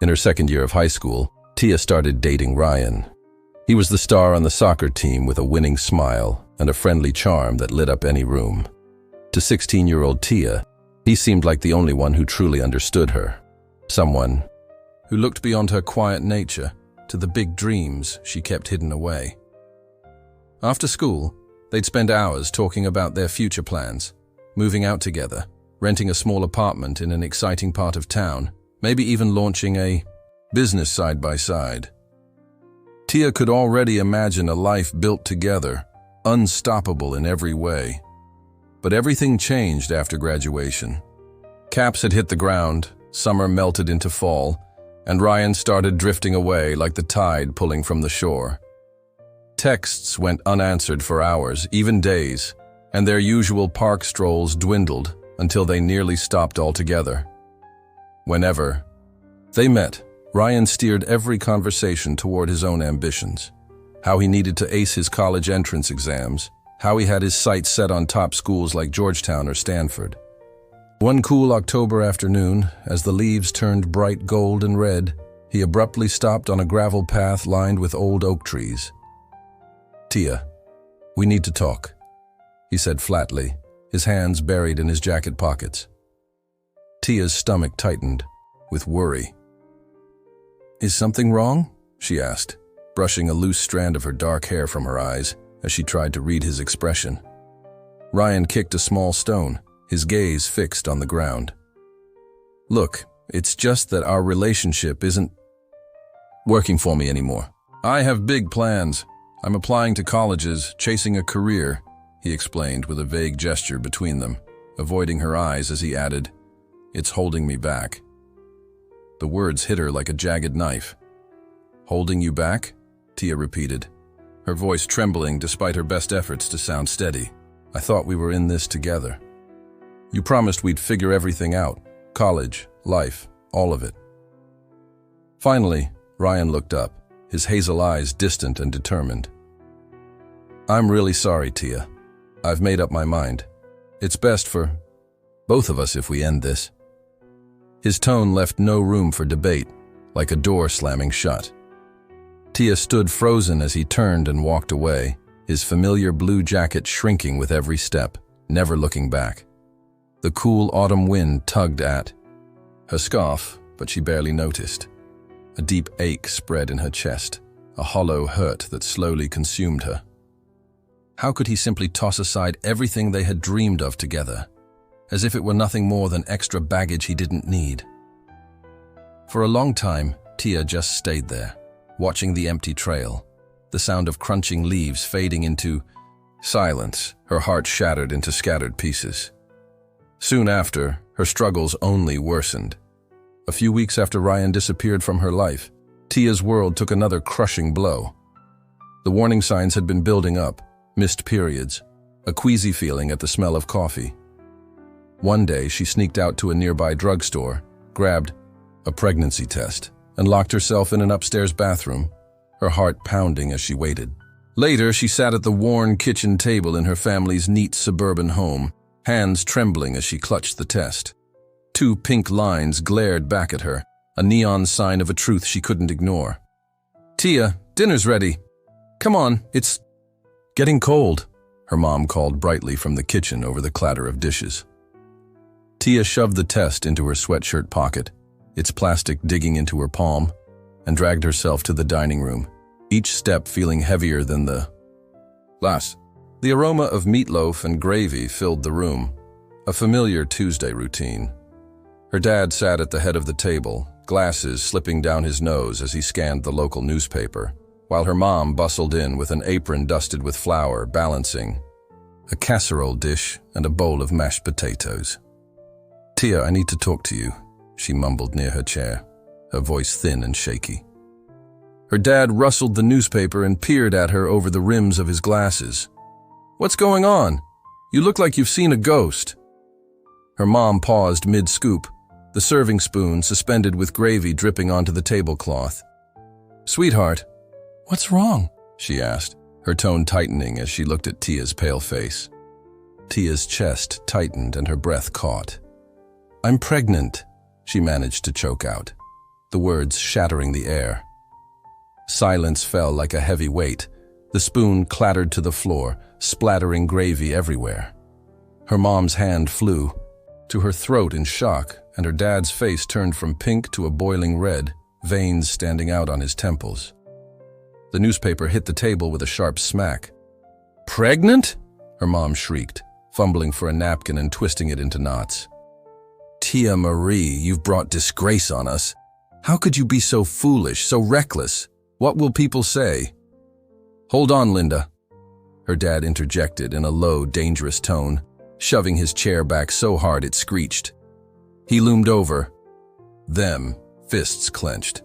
In her second year of high school, Tia started dating Ryan. He was the star on the soccer team with a winning smile and a friendly charm that lit up any room. To 16-year-old Tia, he seemed like the only one who truly understood her. Someone who looked beyond her quiet nature to the big dreams she kept hidden away. After school, they'd spend hours talking about their future plans, moving out together, renting a small apartment in an exciting part of town, maybe even launching a business side by side. Tia could already imagine a life built together, unstoppable in every way. But everything changed after graduation. Caps had hit the ground, summer melted into fall, and Ryan started drifting away like the tide pulling from the shore. Texts went unanswered for hours, even days, and their usual park strolls dwindled until they nearly stopped altogether. Whenever they met, Ryan steered every conversation toward his own ambitions. How he needed to ace his college entrance exams, how he had his sights set on top schools like Georgetown or Stanford. One cool October afternoon, as the leaves turned bright gold and red, he abruptly stopped on a gravel path lined with old oak trees. "Tia, we need to talk," he said flatly, his hands buried in his jacket pockets. Tia's stomach tightened with worry. "Is something wrong?" she asked, brushing a loose strand of her dark hair from her eyes as she tried to read his expression. Ryan kicked a small stone, his gaze fixed on the ground. "Look, it's just that our relationship isn't working for me anymore. I have big plans. I'm applying to colleges, chasing a career," he explained with a vague gesture between them, avoiding her eyes as he added, "It's holding me back." The words hit her like a jagged knife. "Holding you back?" Tia repeated, her voice trembling despite her best efforts to sound steady. "I thought we were in this together. You promised we'd figure everything out. College, life, all of it." Finally, Ryan looked up, his hazel eyes distant and determined. "I'm really sorry, Tia. I've made up my mind. It's best for both of us if we end this." His tone left no room for debate, like a door slamming shut. Tia stood frozen as he turned and walked away, his familiar blue jacket shrinking with every step, never looking back. The cool autumn wind tugged at her scarf, but she barely noticed. A deep ache spread in her chest, a hollow hurt that slowly consumed her. How could he simply toss aside everything they had dreamed of together, as if it were nothing more than extra baggage he didn't need? For a long time, Tia just stayed there, watching the empty trail, the sound of crunching leaves fading into silence, her heart shattered into scattered pieces. Soon after, her struggles only worsened. A few weeks after Ryan disappeared from her life, Tia's world took another crushing blow. The warning signs had been building up, missed periods, a queasy feeling at the smell of coffee. One day, she sneaked out to a nearby drugstore, grabbed a pregnancy test, and locked herself in an upstairs bathroom, her heart pounding as she waited. Later, she sat at the worn kitchen table in her family's neat suburban home, hands trembling as she clutched the test. 2 pink lines glared back at her, a neon sign of a truth she couldn't ignore. "Tia, dinner's ready. Come on, it's getting cold," her mom called brightly from the kitchen over the clatter of dishes. Tia shoved the test into her sweatshirt pocket, its plastic digging into her palm, and dragged herself to the dining room, each step feeling heavier than the last. The aroma of meatloaf and gravy filled the room, a familiar Tuesday routine. Her dad sat at the head of the table, glasses slipping down his nose as he scanned the local newspaper, while her mom bustled in with an apron dusted with flour, balancing a casserole dish and a bowl of mashed potatoes. "Tia, I need to talk to you," she mumbled near her chair, her voice thin and shaky. Her dad rustled the newspaper and peered at her over the rims of his glasses. "What's going on? You look like you've seen a ghost." Her mom paused mid-scoop, the serving spoon suspended with gravy dripping onto the tablecloth. "Sweetheart, what's wrong?" she asked, her tone tightening as she looked at Tia's pale face. Tia's chest tightened and her breath caught. "I'm pregnant," she managed to choke out. the words shattering the air. Silence fell like a heavy weight. The spoon clattered to the floor, splattering gravy everywhere. Her mom's hand flew to her throat in shock, and her dad's face turned from pink to a boiling red, veins standing out on his temples. The newspaper hit the table with a sharp smack. "Pregnant?" her mom shrieked, fumbling for a napkin and twisting it into knots. "Tia Marie, you've brought disgrace on us. How could you be so foolish, so reckless? What will people say?" "Hold on, Linda," her dad interjected in a low, dangerous tone, shoving his chair back so hard it screeched. He loomed over them, fists clenched.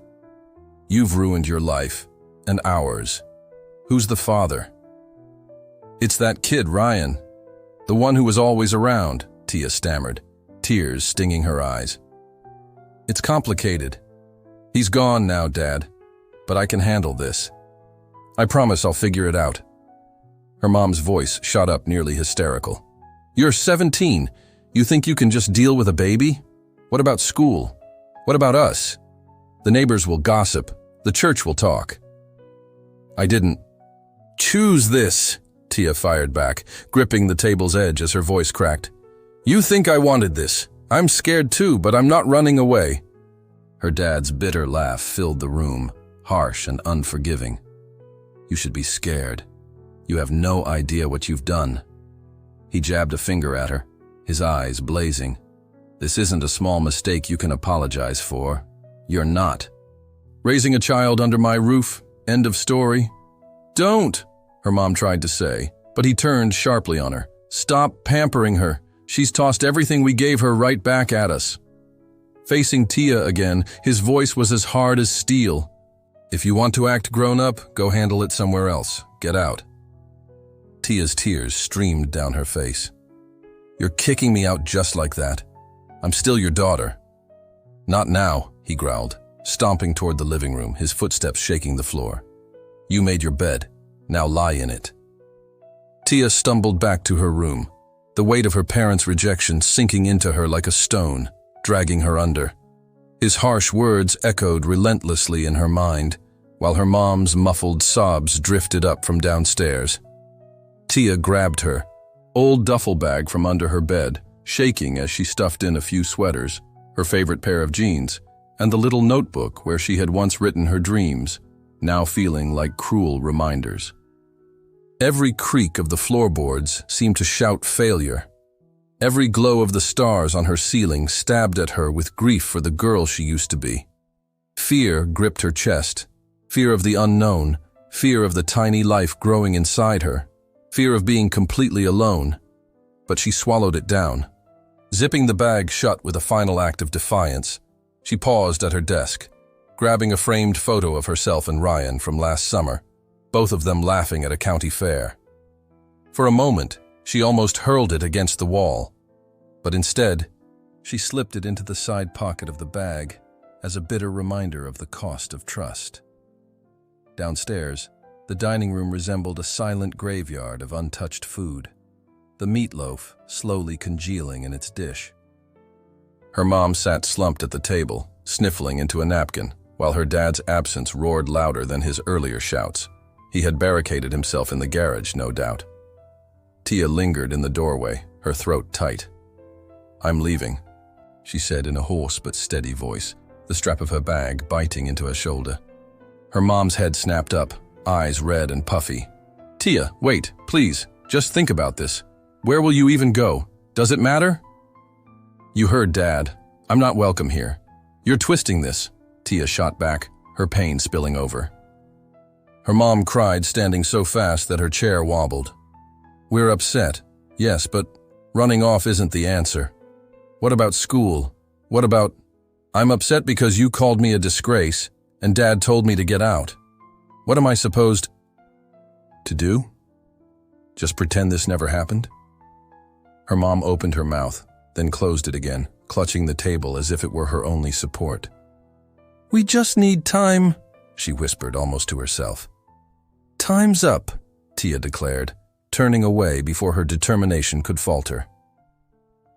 "You've ruined your life, and ours. Who's the father?" "It's that kid, Ryan. The one who was always around," Tia stammered, tears stinging her eyes. "It's complicated. He's gone now, Dad, but I can handle this. I promise I'll figure it out." Her mom's voice shot up nearly hysterical. "You're 17. You think you can just deal with a baby? What about school? What about us? The neighbors will gossip. The church will talk." "I didn't choose this," Tia fired back, gripping the table's edge as her voice cracked. "You think I wanted this. I'm scared too, but I'm not running away." Her dad's bitter laugh filled the room, harsh and unforgiving. "You should be scared. You have no idea what you've done." He jabbed a finger at her, his eyes blazing. "This isn't a small mistake you can apologize for. You're not. Raising a child under my roof, end of story." "Don't," her mom tried to say, but he turned sharply on her. "Stop pampering her. She's tossed everything we gave her right back at us." Facing Tia again, his voice was as hard as steel. "If you want to act grown up, go handle it somewhere else. Get out." Tia's tears streamed down her face. "You're kicking me out just like that. I'm still your daughter." "Not now," he growled, stomping toward the living room, his footsteps shaking the floor. "You made your bed. Now lie in it." Tia stumbled back to her room, the weight of her parents' rejection sinking into her like a stone, dragging her under. His harsh words echoed relentlessly in her mind, while her mom's muffled sobs drifted up from downstairs. Tia grabbed her old duffel bag from under her bed, shaking as she stuffed in a few sweaters, her favorite pair of jeans, and the little notebook where she had once written her dreams, now feeling like cruel reminders. Every creak of the floorboards seemed to shout failure. Every glow of the stars on her ceiling stabbed at her with grief for the girl she used to be. Fear gripped her chest, fear of the unknown, fear of the tiny life growing inside her, fear of being completely alone. But she swallowed it down. Zipping the bag shut with a final act of defiance, she paused at her desk, grabbing a framed photo of herself and Ryan from last summer, both of them laughing at a county fair. For a moment, she almost hurled it against the wall, but instead, she slipped it into the side pocket of the bag as a bitter reminder of the cost of trust. Downstairs, the dining room resembled a silent graveyard of untouched food, the meatloaf slowly congealing in its dish. Her mom sat slumped at the table, sniffling into a napkin, while her dad's absence roared louder than his earlier shouts. He had barricaded himself in the garage, no doubt. Tia lingered in the doorway, her throat tight. "I'm leaving," she said in a hoarse but steady voice, the strap of her bag biting into her shoulder. Her mom's head snapped up, eyes red and puffy. "Tia, wait, please, just think about this. Where will you even go? Does it matter?" "You heard Dad. I'm not welcome here. You're twisting this," Tia shot back, her pain spilling over. Her mom cried, standing so fast that her chair wobbled. "We're upset, yes, but running off isn't the answer. What about school? What about... I'm upset because you called me a disgrace, and Dad told me to get out. What am I supposed to do? Just pretend this never happened?" Her mom opened her mouth, then closed it again, clutching the table as if it were her only support. "We just need time," she whispered almost to herself. "Time's up," Tia declared, turning away before her determination could falter.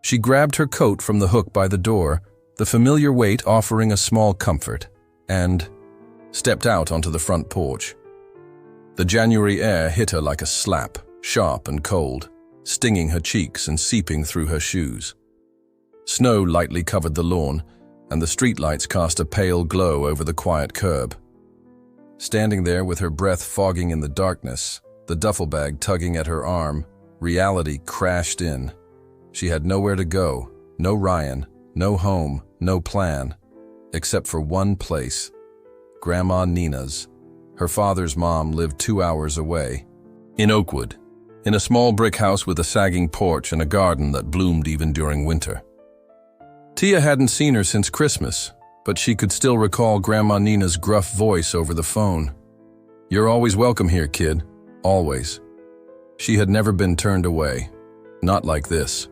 She grabbed her coat from the hook by the door, the familiar weight offering a small comfort. and stepped out onto the front porch. The January air hit her like a slap, sharp and cold, stinging her cheeks and seeping through her shoes. Snow lightly covered the lawn, and the streetlights cast a pale glow over the quiet curb. Standing there with her breath fogging in the darkness, the duffel bag tugging at her arm, reality crashed in. She had nowhere to go, no Ryan, no home, no plan, except for one place, Grandma Nina's. Her father's mom lived 2 hours away, in Oakwood, in a small brick house with a sagging porch and a garden that bloomed even during winter. Tia hadn't seen her since Christmas, but she could still recall Grandma Nina's gruff voice over the phone. "You're always welcome here, kid. Always." She had never been turned away. Not like this.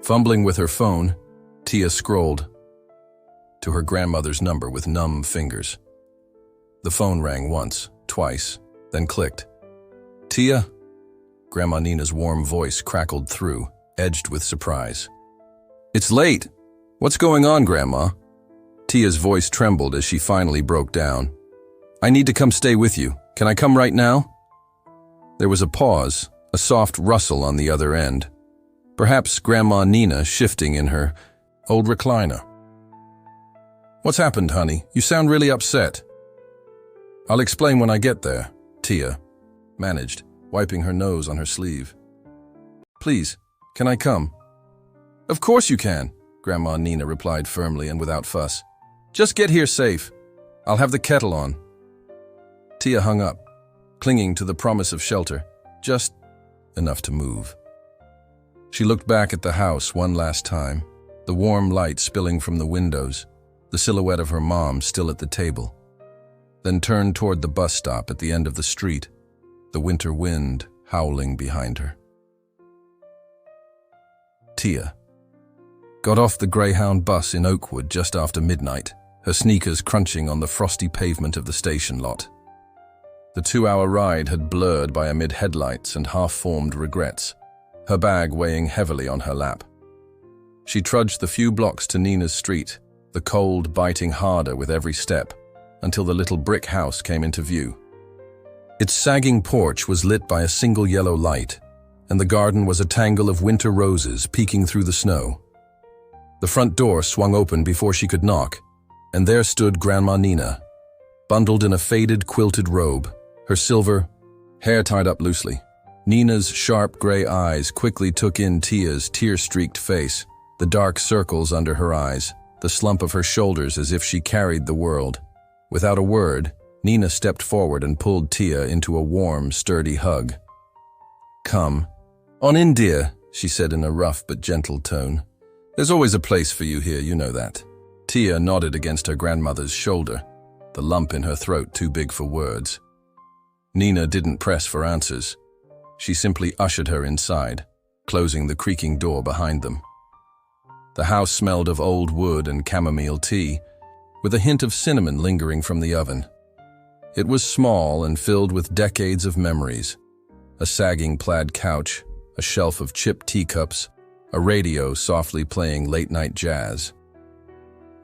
Fumbling with her phone, Tia scrolled to her grandmother's number with numb fingers. The phone rang once, twice, then clicked. "Tia?" Grandma Nina's warm voice crackled through, edged with surprise. "It's late. What's going on, Grandma?" Tia's voice trembled as she finally broke down. "I need to come stay with you. Can I come right now?" There was a pause, a soft rustle on the other end. Perhaps Grandma Nina shifting in her old recliner. "What's happened, honey? You sound really upset." "I'll explain when I get there," Tia managed, wiping her nose on her sleeve. "Please, can I come?" "Of course you can," Grandma Nina replied firmly and without fuss. "Just get here safe. I'll have the kettle on." Tia hung up, clinging to the promise of shelter, just enough to move. She looked back at the house one last time, the warm light spilling from the windows, the silhouette of her mom still at the table, then turned toward the bus stop at the end of the street, the winter wind howling behind her. Tia got off the Greyhound bus in Oakwood just after midnight, her sneakers crunching on the frosty pavement of the station lot. The 2-hour ride had blurred by amid headlights and half-formed regrets, her bag weighing heavily on her lap. She trudged the few blocks to Nina's street, the cold biting harder with every step, until the little brick house came into view. Its sagging porch was lit by a single yellow light, and the garden was a tangle of winter roses peeking through the snow. The front door swung open before she could knock, and there stood Grandma Nina, bundled in a faded quilted robe, her silver hair tied up loosely. Nina's sharp gray eyes quickly took in Tia's tear-streaked face, the dark circles under her eyes, the slump of her shoulders as if she carried the world. Without a word, Nina stepped forward and pulled Tia into a warm, sturdy hug. "Come on in, dear," she said in a rough but gentle tone. "There's always a place for you here, you know that." Tia nodded against her grandmother's shoulder, the lump in her throat too big for words. Nina didn't press for answers. She simply ushered her inside, closing the creaking door behind them. The house smelled of old wood and chamomile tea, with a hint of cinnamon lingering from the oven. It was small and filled with decades of memories. A sagging plaid couch, a shelf of chipped teacups, a radio softly playing late-night jazz.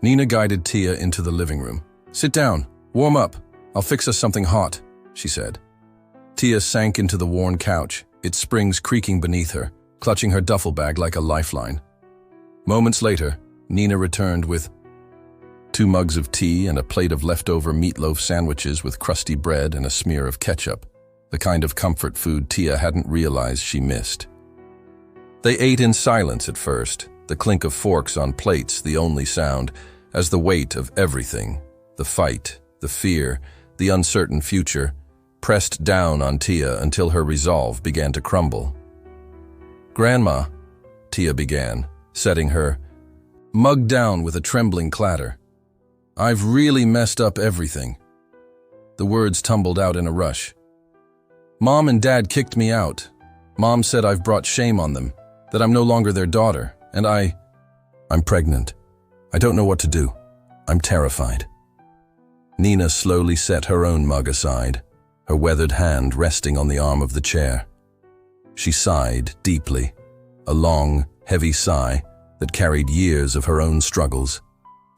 Nina guided Tia into the living room. "Sit down, warm up. I'll fix us something hot," she said. Tia sank into the worn couch, its springs creaking beneath her, clutching her duffel bag like a lifeline. Moments later, Nina returned with 2 mugs of tea and a plate of leftover meatloaf sandwiches with crusty bread and a smear of ketchup, the kind of comfort food Tia hadn't realized she missed. They ate in silence at first, the clink of forks on plates the only sound, as the weight of everything, the fight, the fear, the uncertain future, pressed down on Tia until her resolve began to crumble. "Grandma," Tia began, setting her mug down with a trembling clatter. "I've really messed up everything." The words tumbled out in a rush. "Mom and Dad kicked me out. Mom said I've brought shame on them, that I'm no longer their daughter, and I'm pregnant. I don't know what to do. I'm terrified." Nina slowly set her own mug aside, her weathered hand resting on the arm of the chair. She sighed deeply, a long, heavy sigh that carried years of her own struggles,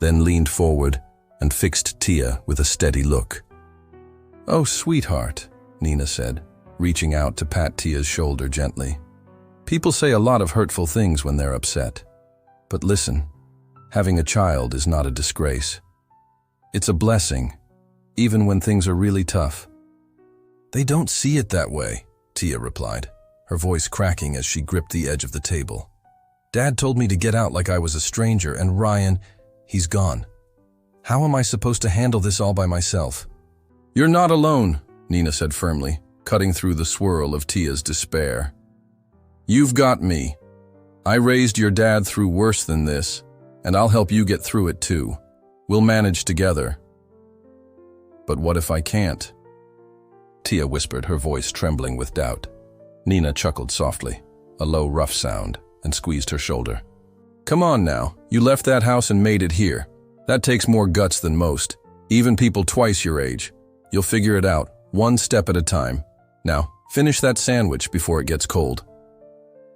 then leaned forward, and fixed Tia with a steady look. "Oh, sweetheart," Nina said, reaching out to pat Tia's shoulder gently. "People say a lot of hurtful things when they're upset. But listen, having a child is not a disgrace. It's a blessing, even when things are really tough." "They don't see it that way," Tia replied, her voice cracking as she gripped the edge of the table. "Dad told me to get out like I was a stranger, and Ryan, he's gone. How am I supposed to handle this all by myself?" "You're not alone," Nina said firmly, cutting through the swirl of Tia's despair. "You've got me. I raised your dad through worse than this, and I'll help you get through it too. We'll manage together." "But what if I can't?" Tia whispered, her voice trembling with doubt. Nina chuckled softly, a low, rough sound, and squeezed her shoulder. "Come on now, you left that house and made it here. That takes more guts than most, even people twice your age. You'll figure it out, one step at a time. Now, finish that sandwich before it gets cold."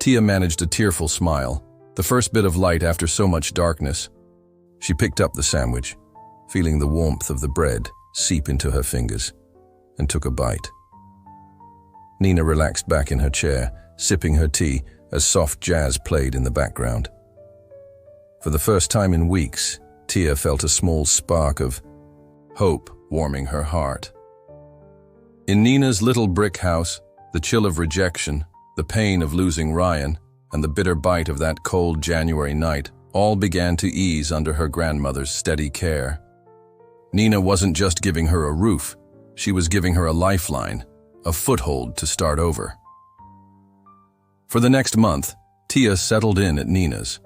Tia managed a tearful smile, the first bit of light after so much darkness. She picked up the sandwich, feeling the warmth of the bread seep into her fingers, and took a bite. Nina relaxed back in her chair, sipping her tea as soft jazz played in the background. For the first time in weeks, Tia felt a small spark of hope warming her heart. In Nina's little brick house, the chill of rejection, the pain of losing Ryan, and the bitter bite of that cold January night all began to ease under her grandmother's steady care. Nina wasn't just giving her a roof, she was giving her a lifeline, a foothold to start over. For the next month, Tia settled in at Nina's.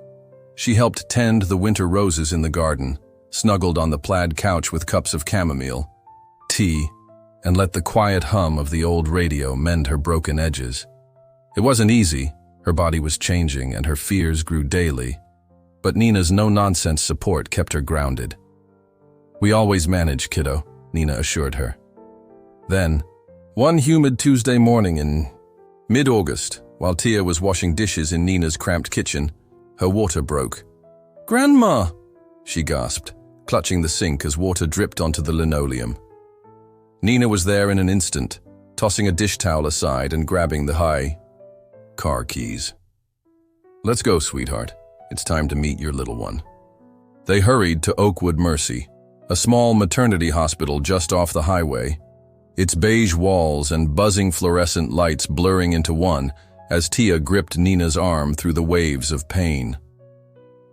She helped tend the winter roses in the garden, snuggled on the plaid couch with cups of chamomile, tea, and let the quiet hum of the old radio mend her broken edges. It wasn't easy, her body was changing and her fears grew daily, but Nina's no-nonsense support kept her grounded. "We always manage, kiddo," Nina assured her. Then, one humid Tuesday morning in mid-August, while Tia was washing dishes in Nina's cramped kitchen, her water broke. "Grandma!" she gasped, clutching the sink as water dripped onto the linoleum. Nina was there in an instant, tossing a dish towel aside and grabbing the high car keys. "Let's go, sweetheart. It's time to meet your little one." They hurried to Oakwood Mercy, a small maternity hospital just off the highway, its beige walls and buzzing fluorescent lights blurring into one as Tia gripped Nina's arm through the waves of pain.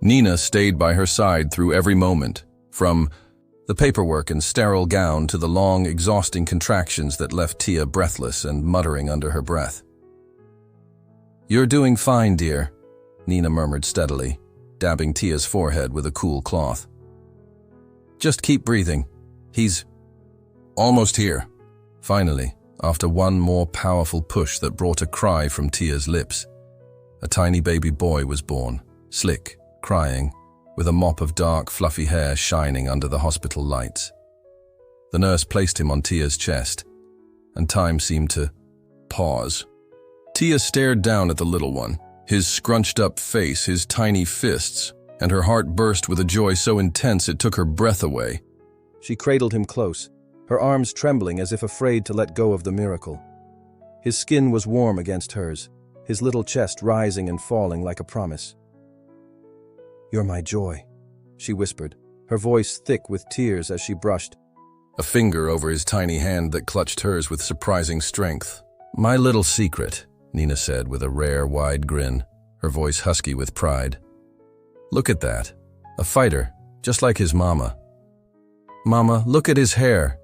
Nina stayed by her side through every moment, from the paperwork and sterile gown to the long, exhausting contractions that left Tia breathless and muttering under her breath. "You're doing fine, dear," Nina murmured steadily, dabbing Tia's forehead with a cool cloth. "Just keep breathing. He's almost here." Finally, after one more powerful push that brought a cry from Tia's lips, a tiny baby boy was born, slick, crying, with a mop of dark, fluffy hair shining under the hospital lights. The nurse placed him on Tia's chest, and time seemed to pause. Tia stared down at the little one, his scrunched-up face, his tiny fists, and her heart burst with a joy so intense it took her breath away. She cradled him close, her arms trembling as if afraid to let go of the miracle. His skin was warm against hers, his little chest rising and falling like a promise. "You're my joy," she whispered, her voice thick with tears as she brushed a finger over his tiny hand that clutched hers with surprising strength. "My little secret," Nina said with a rare, wide grin, her voice husky with pride. "Look at that. A fighter, just like his mama." "Mama, look at his hair."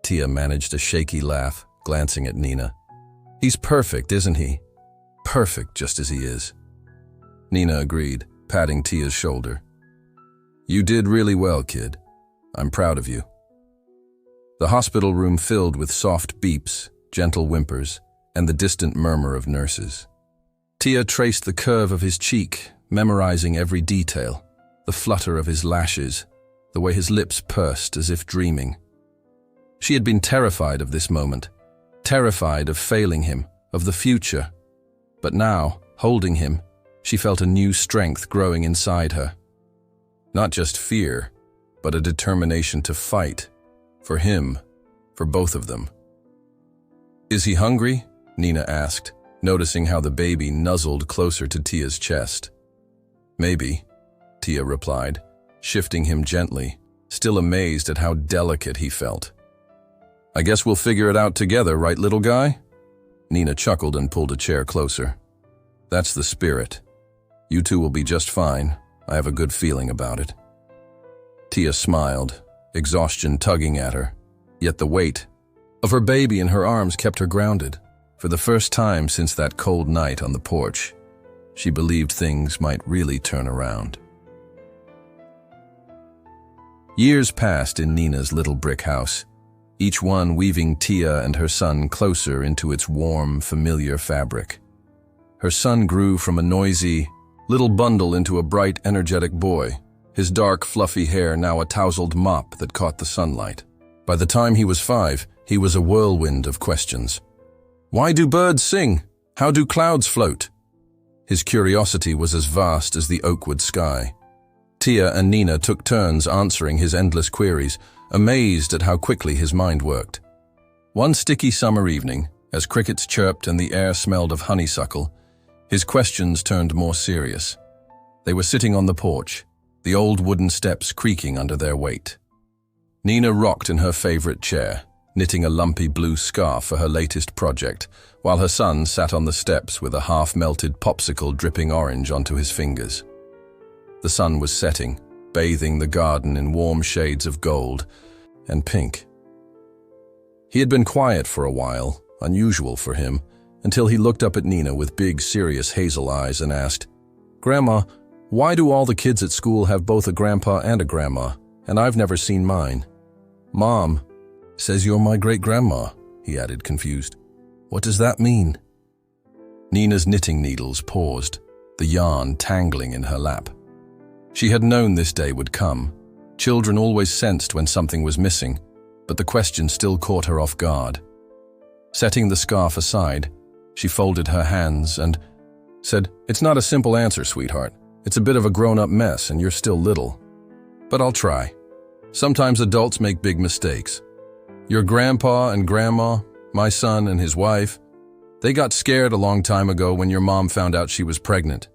Tia managed a shaky laugh, glancing at Nina. "He's perfect, isn't he? Perfect just as he is." Nina agreed, patting Tia's shoulder. "You did really well, kid. I'm proud of you." The hospital room filled with soft beeps, gentle whimpers, and the distant murmur of nurses. Tia traced the curve of his cheek, memorizing every detail, the flutter of his lashes, the way his lips pursed as if dreaming. She had been terrified of this moment, terrified of failing him, of the future. But now, holding him, she felt a new strength growing inside her. Not just fear, but a determination to fight. For him, for both of them. "Is he hungry?" Nina asked, noticing how the baby nuzzled closer to Tia's chest. "Maybe," Tia replied, shifting him gently, still amazed at how delicate he felt. "I guess we'll figure it out together, right, little guy?" Nina chuckled and pulled a chair closer. "That's the spirit. You two will be just fine. I have a good feeling about it." Tia smiled, exhaustion tugging at her, yet the weight of her baby in her arms kept her grounded. For the first time since that cold night on the porch, she believed things might really turn around. Years passed in Nina's little brick house, each one weaving Tia and her son closer into its warm, familiar fabric. Her son grew from a noisy little bundle into a bright, energetic boy, his dark, fluffy hair now a tousled mop that caught the sunlight. By the time he was 5, he was a whirlwind of questions. Why do birds sing? How do clouds float? His curiosity was as vast as the oakwood sky. Tia and Nina took turns answering his endless queries, amazed at how quickly his mind worked. One sticky summer evening, as crickets chirped and the air smelled of honeysuckle, his questions turned more serious. They were sitting on the porch, the old wooden steps creaking under their weight. Nina rocked in her favorite chair, knitting a lumpy blue scarf for her latest project, while her son sat on the steps with a half-melted popsicle dripping orange onto his fingers. The sun was setting, bathing the garden in warm shades of gold and pink. He had been quiet for a while, unusual for him, until he looked up at Nina with big, serious hazel eyes and asked, "Grandma, why do all the kids at school have both a grandpa and a grandma, and I've never seen mine?" "Mom says you're my great-grandma," he added, confused. "What does that mean?" Nina's knitting needles paused, the yarn tangling in her lap. She had known this day would come. Children always sensed when something was missing, but the question still caught her off guard. Setting the scarf aside, she folded her hands and said, "It's not a simple answer, sweetheart. It's a bit of a grown-up mess and you're still little. But I'll try. Sometimes adults make big mistakes. Your grandpa and grandma, my son and his wife, they got scared a long time ago when your mom found out she was pregnant.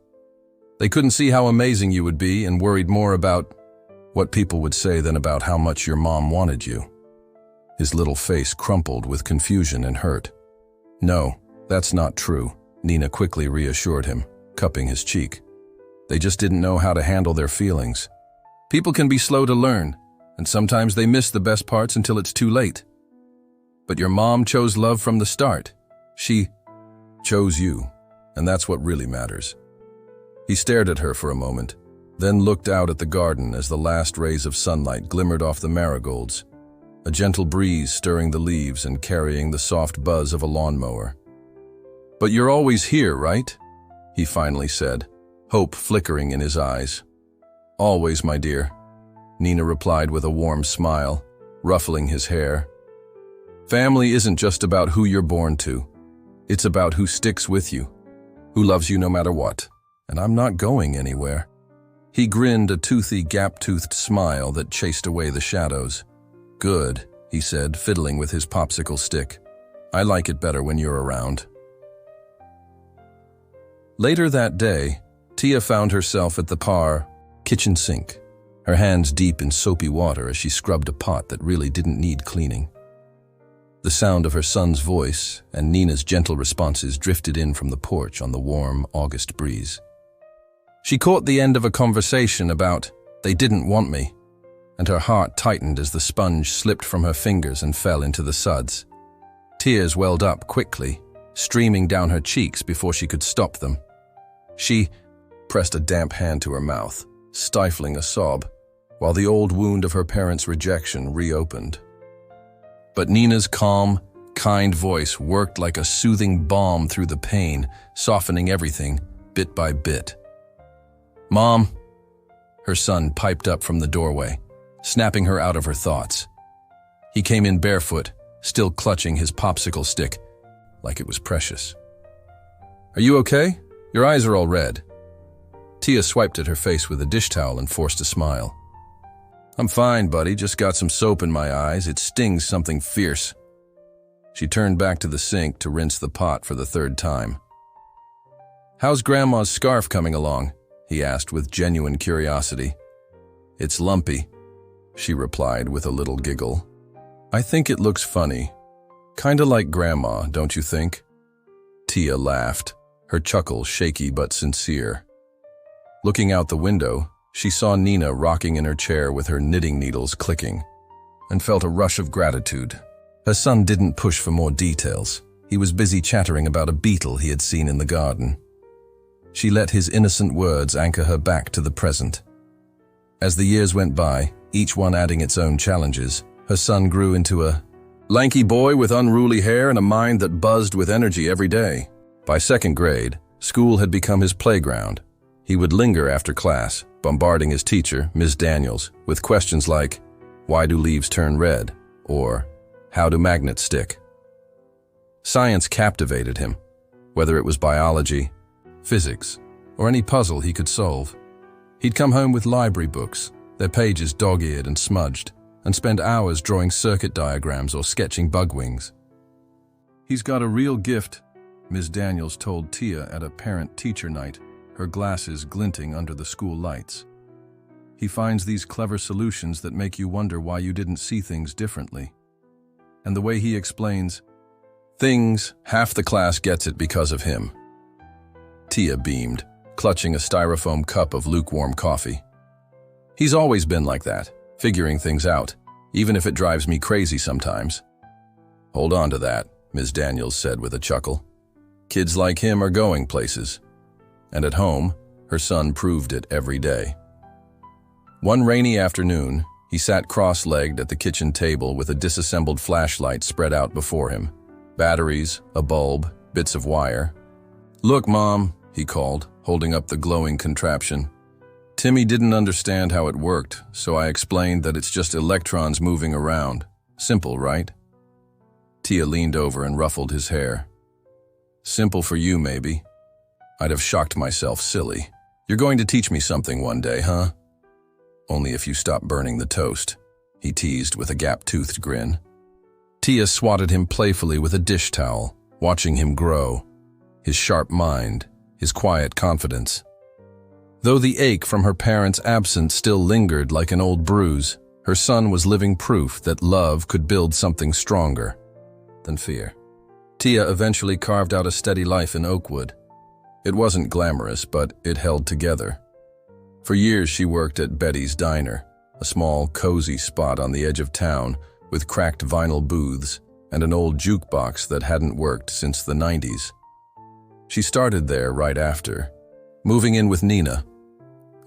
They couldn't see how amazing you would be and worried more about what people would say than about how much your mom wanted you." His little face crumpled with confusion and hurt. "No, that's not true," Nina quickly reassured him, cupping his cheek. "They just didn't know how to handle their feelings. People can be slow to learn, and sometimes they miss the best parts until it's too late. But your mom chose love from the start. She chose you, and that's what really matters." He stared at her for a moment, then looked out at the garden as the last rays of sunlight glimmered off the marigolds, a gentle breeze stirring the leaves and carrying the soft buzz of a lawnmower. "But you're always here, right?" he finally said, hope flickering in his eyes. "Always, my dear," Nina replied with a warm smile, ruffling his hair. "Family isn't just about who you're born to. It's about who sticks with you, who loves you no matter what. And I'm not going anywhere." He grinned a toothy, gap-toothed smile that chased away the shadows. "Good," he said, fiddling with his popsicle stick. "I like it better when you're around." Later that day, Tia found herself at the kitchen sink, her hands deep in soapy water as she scrubbed a pot that really didn't need cleaning. The sound of her son's voice and Nina's gentle responses drifted in from the porch on the warm August breeze. She caught the end of a conversation about, "They didn't want me," and her heart tightened as the sponge slipped from her fingers and fell into the suds. Tears welled up quickly, streaming down her cheeks before she could stop them. She pressed a damp hand to her mouth, stifling a sob, while the old wound of her parents' rejection reopened. But Nina's calm, kind voice worked like a soothing balm through the pain, softening everything, bit by bit. "Mom," her son piped up from the doorway, snapping her out of her thoughts. He came in barefoot, still clutching his popsicle stick, like it was precious. "Are you okay? Your eyes are all red." Tia swiped at her face with a dish towel and forced a smile. I'm fine, buddy. Just got some soap in my eyes. It stings something fierce. She turned back to the sink to rinse the pot for the third time. How's Grandma's scarf coming along? He asked with genuine curiosity. It's lumpy, she replied with a little giggle. I think it looks funny. Kinda like Grandma, don't you think? Tia laughed, her chuckle shaky but sincere. Looking out the window, she saw Nina rocking in her chair with her knitting needles clicking, and felt a rush of gratitude. Her son didn't push for more details. He was busy chattering about a beetle he had seen in the garden. She let his innocent words anchor her back to the present. As the years went by, each one adding its own challenges, her son grew into a lanky boy with unruly hair and a mind that buzzed with energy every day. By second grade, school had become his playground. He would linger after class, bombarding his teacher, Ms. Daniels, with questions like, "Why do leaves turn red?" or "How do magnets stick?" Science captivated him, whether it was biology, physics, or any puzzle he could solve. He'd come home with library books, their pages dog-eared and smudged, and spend hours drawing circuit diagrams or sketching bug wings. He's got a real gift, Ms. Daniels told Tia at a parent-teacher night, her glasses glinting under the school lights. He finds these clever solutions that make you wonder why you didn't see things differently. And the way he explains things, half the class gets it because of him. Tia beamed, clutching a styrofoam cup of lukewarm coffee. He's always been like that, figuring things out, even if it drives me crazy sometimes. Hold on to that, Ms. Daniels said with a chuckle. Kids like him are going places. And at home, her son proved it every day. One rainy afternoon, he sat cross-legged at the kitchen table with a disassembled flashlight spread out before him. Batteries, a bulb, bits of wire. "Look, Mom," he called, holding up the glowing contraption. Timmy didn't understand how it worked, so I explained that it's just electrons moving around. Simple, right? Tia leaned over and ruffled his hair. Simple for you, maybe. I'd have shocked myself silly. You're going to teach me something one day, huh? Only if you stop burning the toast, he teased with a gap-toothed grin. Tia swatted him playfully with a dish towel, watching him grow. His sharp mind, his quiet confidence. Though the ache from her parents' absence still lingered like an old bruise, her son was living proof that love could build something stronger than fear. Tia eventually carved out a steady life in Oakwood. It wasn't glamorous, but it held together. For years she worked at Betty's Diner, a small, cozy spot on the edge of town with cracked vinyl booths and an old jukebox that hadn't worked since the 90s. She started there right after, moving in with Nina,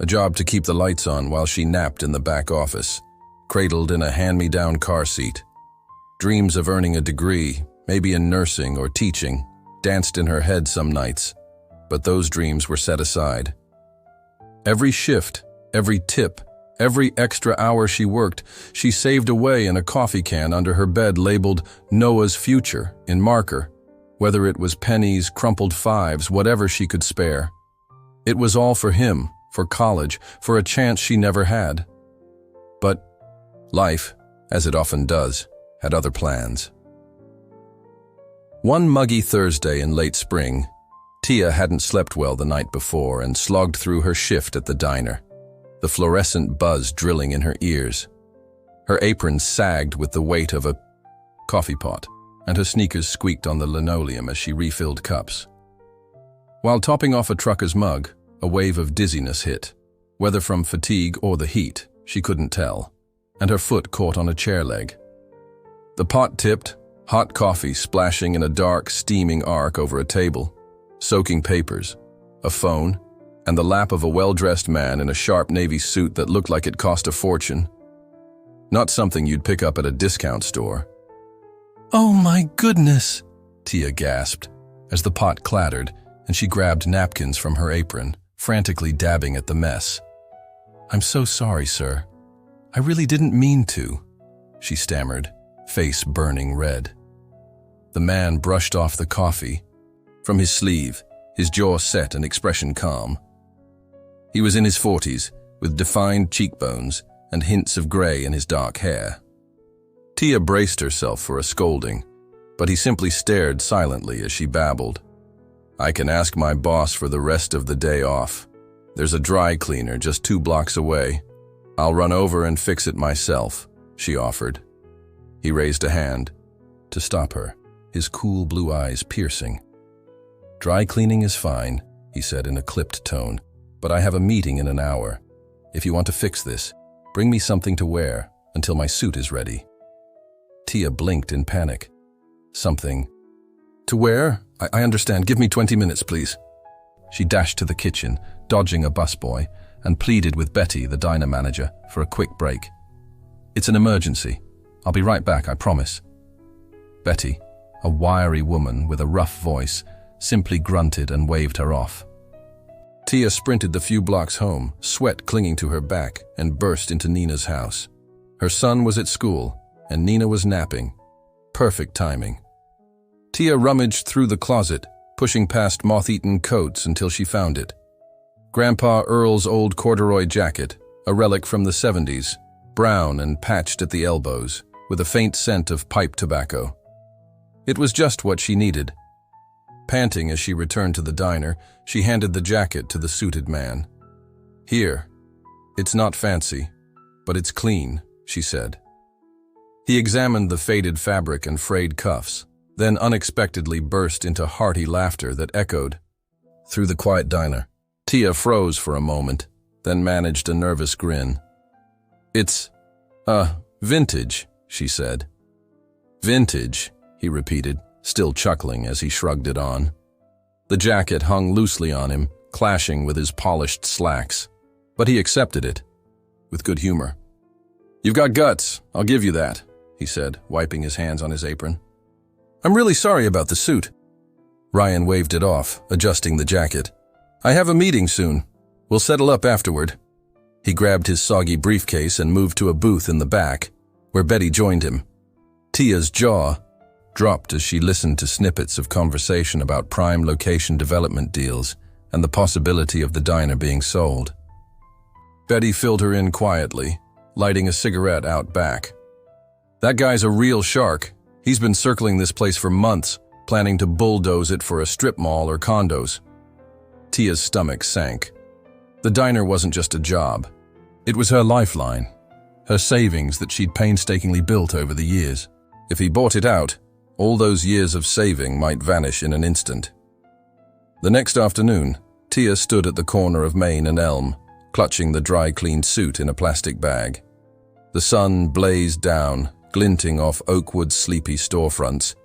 a job to keep the lights on while she napped in the back office, cradled in a hand-me-down car seat. Dreams of earning a degree, maybe in nursing or teaching, danced in her head some nights, but those dreams were set aside. Every shift, every tip, every extra hour she worked, she saved away in a coffee can under her bed labeled Noah's Future in marker, whether it was pennies, crumpled fives, whatever she could spare. It was all for him, for college, for a chance she never had. But life, as it often does, had other plans. One muggy Thursday in late spring, Tia hadn't slept well the night before and slogged through her shift at the diner, the fluorescent buzz drilling in her ears. Her apron sagged with the weight of a coffee pot, and her sneakers squeaked on the linoleum as she refilled cups. While topping off a trucker's mug, a wave of dizziness hit. Whether from fatigue or the heat, she couldn't tell, and her foot caught on a chair leg. The pot tipped, hot coffee splashing in a dark, steaming arc over a table, soaking papers, a phone, and the lap of a well-dressed man in a sharp navy suit that looked like it cost a fortune. Not something you'd pick up at a discount store. "Oh my goodness," Tia gasped, as the pot clattered and she grabbed napkins from her apron, frantically dabbing at the mess. "I'm so sorry, sir. I really didn't mean to," she stammered, face burning red. The man brushed off the coffee from his sleeve, his jaw set and expression calm. He was in his 40s, with defined cheekbones, and hints of gray in his dark hair. Tia braced herself for a scolding, but he simply stared silently as she babbled. "I can ask my boss for the rest of the day off. There's a dry cleaner just 2 blocks away. I'll run over and fix it myself," she offered. He raised a hand to stop her, his cool blue eyes piercing. "Dry cleaning is fine," he said in a clipped tone, "but I have a meeting in an hour. If you want to fix this, bring me something to wear until my suit is ready." Tia blinked in panic. "Something to wear? I understand. Give me 20 minutes, please." She dashed to the kitchen, dodging a busboy, and pleaded with Betty, the diner manager, for a quick break. "It's an emergency. I'll be right back, I promise." Betty, a wiry woman with a rough voice, simply grunted and waved her off. Tia sprinted the few blocks home, sweat clinging to her back, and burst into Nina's house. Her son was at school, and Nina was napping. Perfect timing. Tia rummaged through the closet, pushing past moth-eaten coats until she found it. Grandpa Earl's old corduroy jacket, a relic from the 70s, brown and patched at the elbows, with a faint scent of pipe tobacco. It was just what she needed. Panting as she returned to the diner, she handed the jacket to the suited man. "Here. It's not fancy, but it's clean," she said. He examined the faded fabric and frayed cuffs, then unexpectedly burst into hearty laughter that echoed through the quiet diner. Tia froze for a moment, then managed a nervous grin. "It's, vintage," she said. "Vintage," he repeated, still chuckling as he shrugged it on. The jacket hung loosely on him, clashing with his polished slacks, but he accepted it with good humor. "You've got guts, I'll give you that," he said, wiping his hands on his apron. "I'm really sorry about the suit." Ryan waved it off, adjusting the jacket. "I have a meeting soon. We'll settle up afterward." He grabbed his soggy briefcase and moved to a booth in the back, where Betty joined him. Tia's jaw dropped as she listened to snippets of conversation about prime location development deals and the possibility of the diner being sold. Betty filled her in quietly, lighting a cigarette out back. "That guy's a real shark. He's been circling this place for months, planning to bulldoze it for a strip mall or condos." Tia's stomach sank. The diner wasn't just a job. It was her lifeline, her savings that she'd painstakingly built over the years. If he bought it out, all those years of saving might vanish in an instant. The next afternoon, Tia stood at the corner of Main and Elm, clutching the dry-cleaned suit in a plastic bag. The sun blazed down, glinting off Oakwood's sleepy storefronts,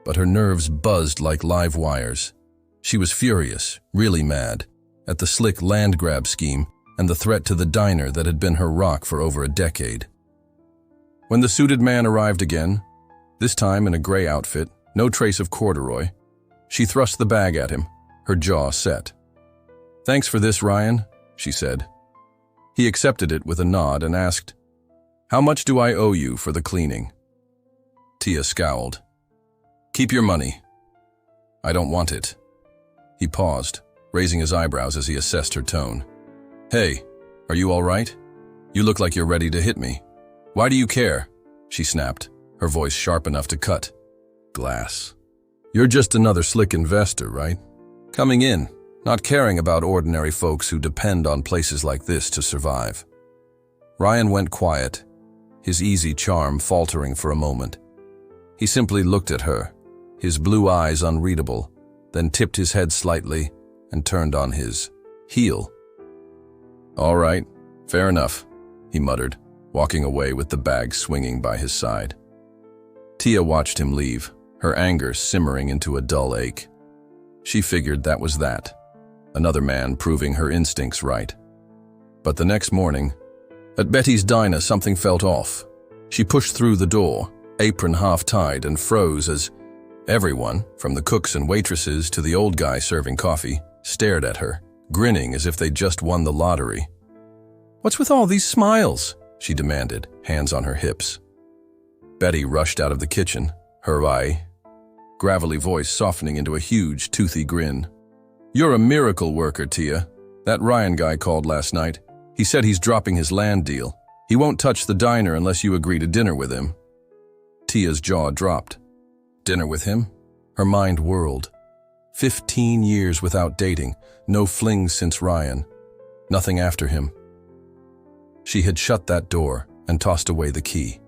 but her nerves buzzed like live wires. She was furious, really mad, at the slick land grab scheme and the threat to the diner that had been her rock for over a decade. When the suited man arrived again, this time in a gray outfit, no trace of corduroy, she thrust the bag at him, her jaw set. "Thanks for this, Ryan," she said. He accepted it with a nod and asked, "How much do I owe you for the cleaning?" Tia scowled. "Keep your money." "I don't want it." He paused, raising his eyebrows as he assessed her tone. "Hey, are you all right? You look like you're ready to hit me. Why do you care?" she snapped, her voice sharp enough to cut glass. "You're just another slick investor, right? Coming in, not caring about ordinary folks who depend on places like this to survive." Ryan went quiet, his easy charm faltering for a moment. He simply looked at her, his blue eyes unreadable, then tipped his head slightly and turned on his heel. "All right, fair enough," he muttered, walking away with the bag swinging by his side. Tia watched him leave, her anger simmering into a dull ache. She figured that was that, another man proving her instincts right. But the next morning, at Betty's diner, something felt off. She pushed through the door, apron half-tied, and froze as everyone, from the cooks and waitresses to the old guy serving coffee, stared at her, grinning as if they'd just won the lottery. "What's with all these smiles?" she demanded, hands on her hips. Betty rushed out of the kitchen, her gravelly voice softening into a huge, toothy grin. "You're a miracle worker, Tia. That Ryan guy called last night. He said he's dropping his land deal. He won't touch the diner unless you agree to dinner with him. Tia's jaw dropped. Dinner with him? Her mind whirled. 15 years without dating, no flings since Ryan, nothing after him. She had shut that door and tossed away the key.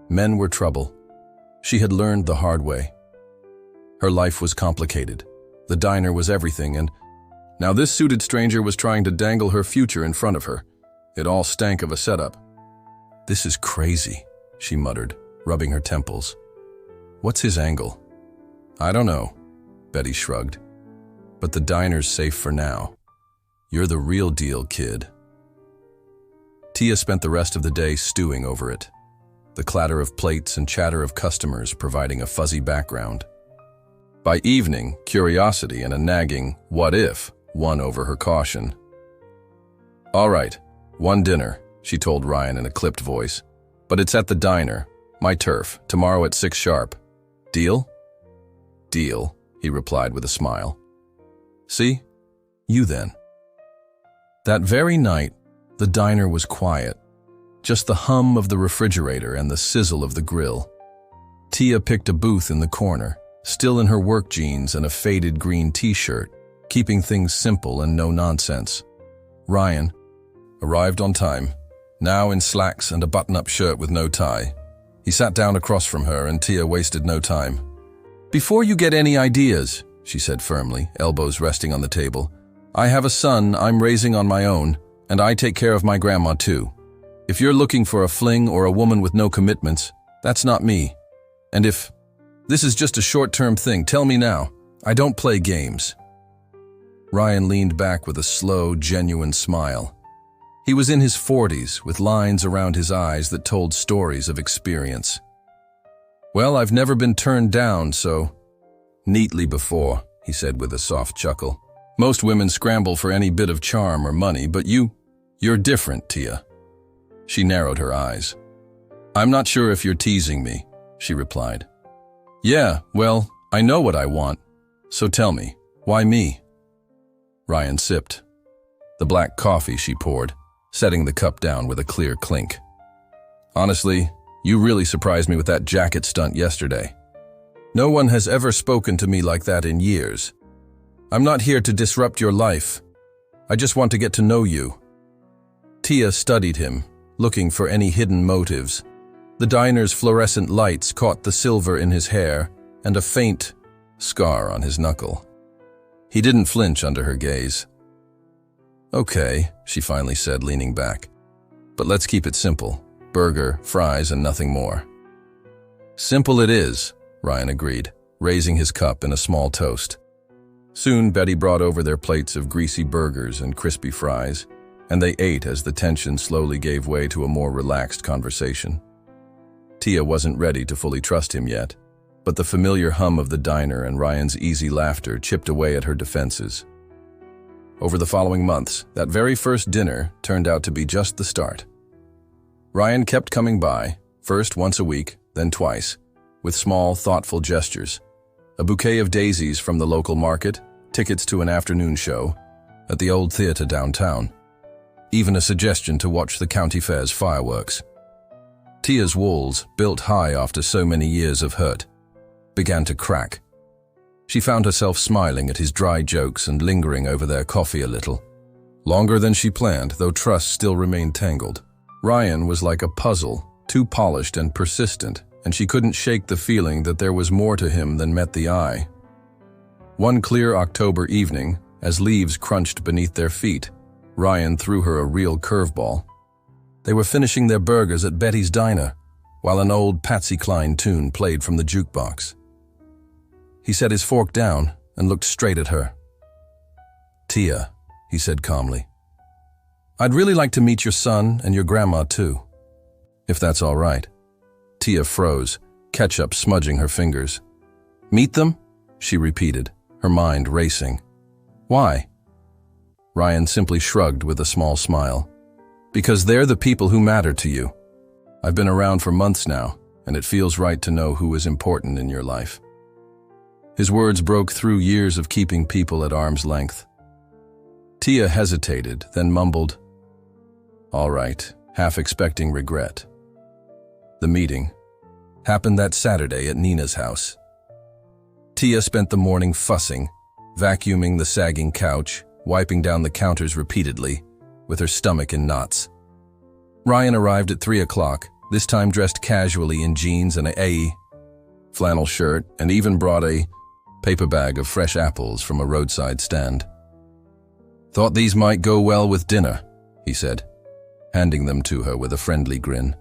Men were trouble. She had learned the hard way. Her life was complicated. The diner was everything, and now this suited stranger was trying to dangle her future in front of her. It all stank of a setup. "This is crazy," she muttered, rubbing her temples. "What's his angle?" "I don't know," Betty shrugged. "But the diner's safe for now. You're the real deal, kid." Tia spent the rest of the day stewing over it, the clatter of plates and chatter of customers providing a fuzzy background. By evening, curiosity and a nagging "what if" won over her caution. "All right, one dinner," she told Ryan in a clipped voice. "But it's at the diner, my turf, tomorrow at 6 sharp. Deal?" "Deal," he replied with a smile. "See? You then." That very night, the diner was quiet, just the hum of the refrigerator and the sizzle of the grill. Tia picked a booth in the corner, still in her work jeans and a faded green t-shirt, keeping things simple and no nonsense. Ryan arrived on time, now in slacks and a button-up shirt with no tie. He sat down across from her, and Tia wasted no time. "Before you get any ideas," she said firmly, elbows resting on the table, "I have a son I'm raising on my own, and I take care of my grandma too. If you're looking for a fling or a woman with no commitments, that's not me. And if this is just a short-term thing, tell me now. I don't play games." Ryan leaned back with a slow, genuine smile. He was in his 40s, with lines around his eyes that told stories of experience. "Well, I've never been turned down so neatly before," he said with a soft chuckle. "Most women scramble for any bit of charm or money, but you're different, Tia." She narrowed her eyes. "I'm not sure if you're teasing me," she replied. "Yeah, well, I know what I want. So tell me, why me?" Ryan sipped the black coffee she poured, setting the cup down with a clear clink. "Honestly, you really surprised me with that jacket stunt yesterday. No one has ever spoken to me like that in years. I'm not here to disrupt your life. I just want to get to know you." Tia studied him, looking for any hidden motives. The diner's fluorescent lights caught the silver in his hair and a faint scar on his knuckle. He didn't flinch under her gaze. "Okay," she finally said, leaning back. "But let's keep it simple. Burger, fries, and nothing more." "Simple it is," Ryan agreed, raising his cup in a small toast. Soon Betty brought over their plates of greasy burgers and crispy fries, and they ate as the tension slowly gave way to a more relaxed conversation. Tia wasn't ready to fully trust him yet, but the familiar hum of the diner and Ryan's easy laughter chipped away at her defenses. Over the following months, that very first dinner turned out to be just the start. Ryan kept coming by, first once a week, then twice, with small, thoughtful gestures. A bouquet of daisies from the local market, tickets to an afternoon show at the old theater downtown, even a suggestion to watch the county fair's fireworks. Tia's walls, built high after so many years of hurt, began to crack. She found herself smiling at his dry jokes and lingering over their coffee a little. Longer than she planned, though trust still remained tangled. Ryan was like a puzzle, too polished and persistent, and she couldn't shake the feeling that there was more to him than met the eye. One clear October evening, as leaves crunched beneath their feet, Ryan threw her a real curveball. They were finishing their burgers at Betty's Diner, while an old Patsy Cline tune played from the jukebox. He set his fork down and looked straight at her. "Tia," he said calmly, "I'd really like to meet your son and your grandma too, if that's all right." Tia froze, ketchup smudging her fingers. "Meet them?" she repeated, her mind racing. "Why?" Ryan simply shrugged with a small smile. "Because they're the people who matter to you. I've been around for months now, and it feels right to know who is important in your life." His words broke through years of keeping people at arm's length. Tia hesitated, then mumbled, "All right, half expecting regret. The meeting happened that Saturday at Nina's house. Tia spent the morning fussing, vacuuming the sagging couch, wiping down the counters repeatedly, with her stomach in knots. Ryan arrived at 3 o'clock, this time dressed casually in jeans and a flannel shirt, and even brought a paper bag of fresh apples from a roadside stand. "Thought these might go well with dinner," he said, handing them to her with a friendly grin.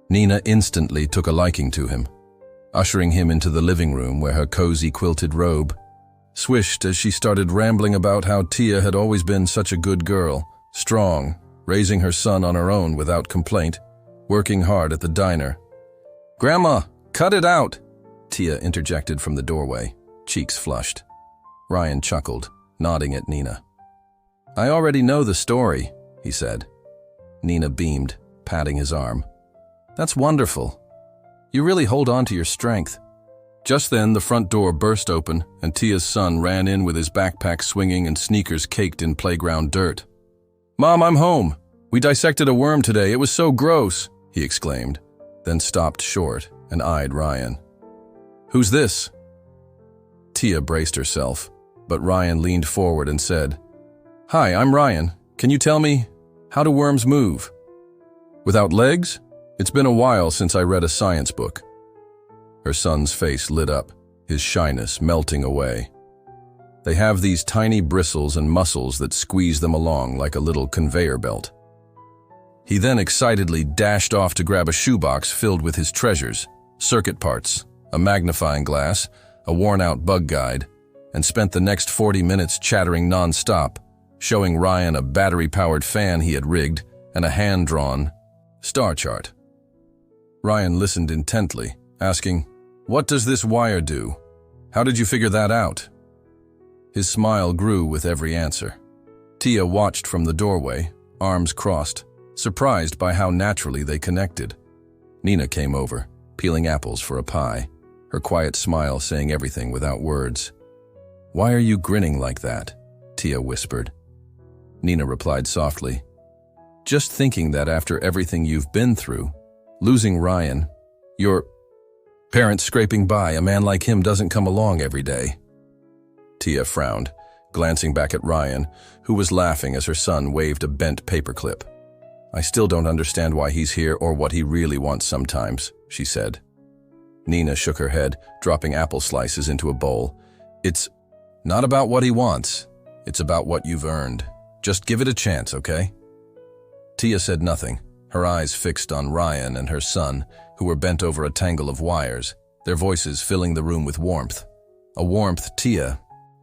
Nina instantly took a liking to him, ushering him into the living room where her cozy quilted robe swished as she started rambling about how Tia had always been such a good girl, strong, raising her son on her own without complaint, working hard at the diner. "Grandma, cut it out!" Tia interjected from the doorway, cheeks flushed. Ryan chuckled, nodding at Nina. "I already know the story," he said. Nina beamed, patting his arm. "That's wonderful. You really hold on to your strength." Just then, the front door burst open, and Tia's son ran in with his backpack swinging and sneakers caked in playground dirt. "Mom, I'm home. We dissected a worm today. It was so gross," he exclaimed, then stopped short and eyed Ryan. "Who's this?" Tia braced herself, but Ryan leaned forward and said, "Hi, I'm Ryan. Can you tell me, how do worms move?" "Without legs? It's been a while since I read a science book." Her son's face lit up, his shyness melting away. "They have these tiny bristles and muscles that squeeze them along like a little conveyor belt." He then excitedly dashed off to grab a shoebox filled with his treasures, circuit parts, a magnifying glass, a worn-out bug guide, and spent the next 40 minutes chattering non-stop, showing Ryan a battery-powered fan he had rigged and a hand-drawn star chart. Ryan listened intently, asking, "What does this wire do? How did you figure that out?" His smile grew with every answer. Tia watched from the doorway, arms crossed, surprised by how naturally they connected. Nina came over, peeling apples for a pie, her quiet smile saying everything without words. "Why are you grinning like that?" Tia whispered. Nina replied softly, "Just thinking that after everything you've been through, losing Ryan, your parents scraping by, a man like him doesn't come along every day." Tia frowned, glancing back at Ryan, who was laughing as her son waved a bent paperclip. "I still don't understand why he's here or what he really wants sometimes," she said. Nina shook her head, dropping apple slices into a bowl. "It's not about what he wants. It's about what you've earned. Just give it a chance, okay?" Tia said nothing, her eyes fixed on Ryan and her son, who were bent over a tangle of wires, their voices filling the room with warmth. A warmth Tia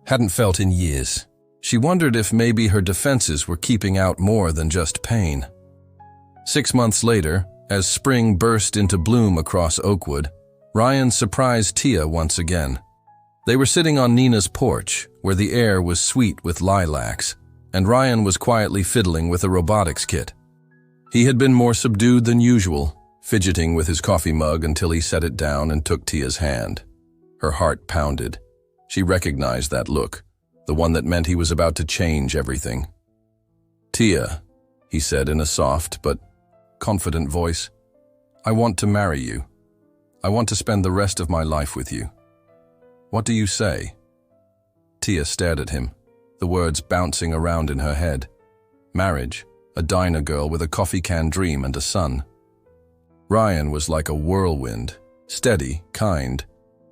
hadn't felt in years. She wondered if maybe her defenses were keeping out more than just pain. 6 months later, as spring burst into bloom across Oakwood, Ryan surprised Tia once again. They were sitting on Nina's porch, where the air was sweet with lilacs, and Ryan was quietly fiddling with a robotics kit. He had been more subdued than usual, fidgeting with his coffee mug until he set it down and took Tia's hand. Her heart pounded. She recognized that look, the one that meant he was about to change everything. "Tia," he said in a soft but confident voice, "I want to marry you. I want to spend the rest of my life with you. What do you say?" Tia stared at him, the words bouncing around in her head. Marriage, a diner girl with a coffee can dream and a son. Ryan was like a whirlwind, steady, kind,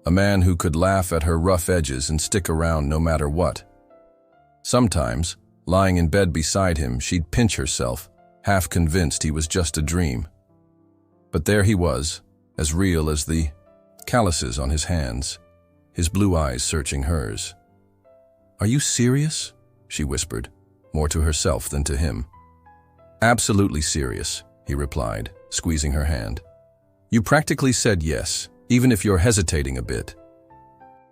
a man who could laugh at her rough edges and stick around no matter what. Sometimes, lying in bed beside him, she'd pinch herself, half convinced he was just a dream. But there he was, as real as the calluses on his hands, his blue eyes searching hers. "Are you serious?" she whispered, more to herself than to him. "Absolutely serious," he replied, squeezing her hand. "You practically said yes, even if you're hesitating a bit."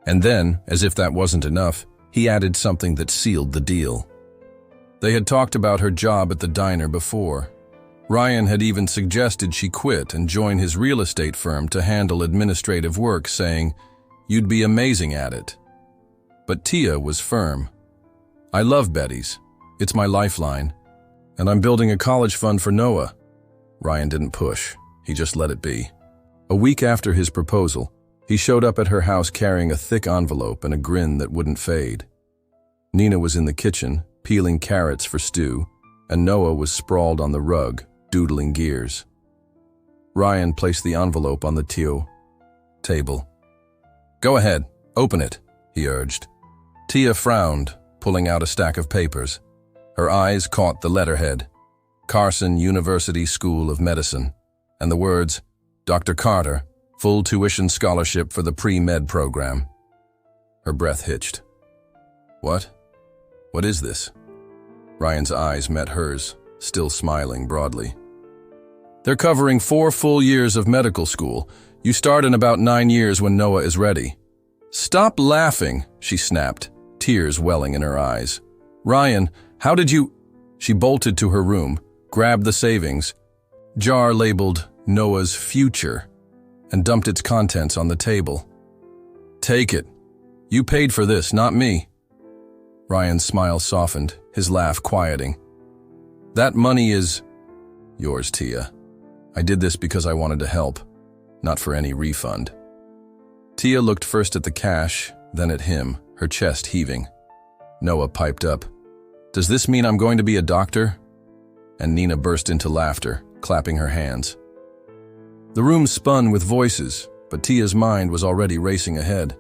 And then, as if that wasn't enough, he added something that sealed the deal. They had talked about her job at the diner before. Ryan had even suggested she quit and join his real estate firm to handle administrative work, saying, "You'd be amazing at it." But Tia was firm. "I love Betty's. It's my lifeline. And I'm building a college fund for Noah. Ryan didn't push. He just let it be. A week after his proposal, he showed up at her house carrying a thick envelope and a grin that wouldn't fade. Nina was in the kitchen, peeling carrots for stew, and Noah was sprawled on the rug, doodling gears. Ryan placed the envelope on the table. "Go ahead, open it," he urged. Tia frowned, pulling out a stack of papers. Her eyes caught the letterhead, Carson University School of Medicine, and the words, "Dr. Carter, full tuition scholarship for the pre-med program." Her breath hitched. What? What is this? Ryan's eyes met hers, still smiling broadly. "They're covering 4 full years of medical school. You start in about 9 years when Noah is ready." "Stop laughing," she snapped, tears welling in her eyes. "Ryan, how did you—" She bolted to her room, grabbed the savings jar labeled Noah's Future, and dumped its contents on the table. "Take it. You paid for this, not me." Ryan's smile softened, his laugh quieting. "That money is yours, Tia. I did this because I wanted to help, not for any refund." Tia looked first at the cash, then at him, her chest heaving. Noah piped up, "Does this mean I'm going to be a doctor?" And Nina burst into laughter, clapping her hands. The room spun with voices, but Tia's mind was already racing ahead.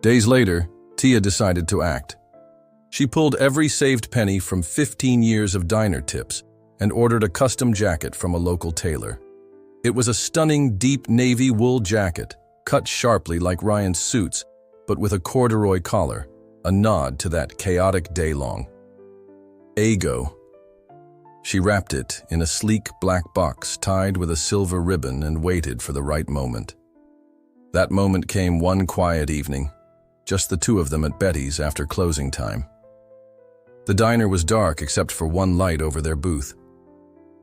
Days later, Tia decided to act. She pulled every saved penny from 15 years of diner tips and ordered a custom jacket from a local tailor. It was a stunning deep navy wool jacket, cut sharply like Ryan's suits, but with a corduroy collar, a nod to that chaotic day-long. Ago. She wrapped it in a sleek black box tied with a silver ribbon and waited for the right moment. That moment came one quiet evening, just the two of them at Betty's after closing time. The diner was dark except for one light over their booth.